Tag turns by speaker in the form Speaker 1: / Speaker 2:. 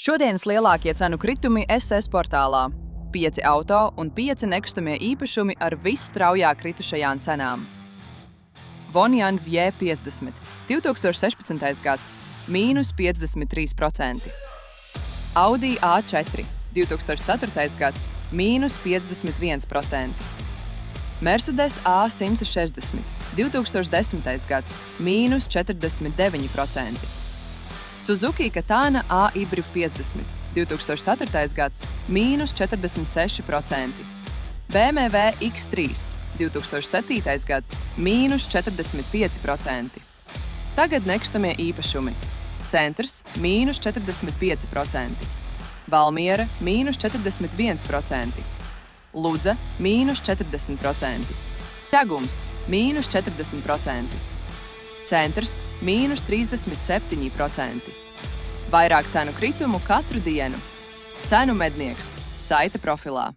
Speaker 1: Šodienas lielākie cenu kritumi SS portālā. 5 auto un 5 nekustamie īpašumi ar visstraujāk kritušajām cenām. Vonjan V50, 2016. gads, mīnus 53%. Audi A4, 2004. gads, mīnus 51%. Mercedes A160, 2010. gads, mīnus 49%. Suzuki Katana A-Hybrid 50, 2004. gads, mīnus 46%. BMW X3, 2007. gads, mīnus 45%. Tagad nekustamie īpašumi. Centrs, mīnus 45%. Valmiera, mīnus 41%. Ludza, mīnus 40%. Ķegums, mīnus 40%. Centrs, mīnus 37%. Vairāk cenu kritumu katru dienu. Cenu mednieks, saite profilā.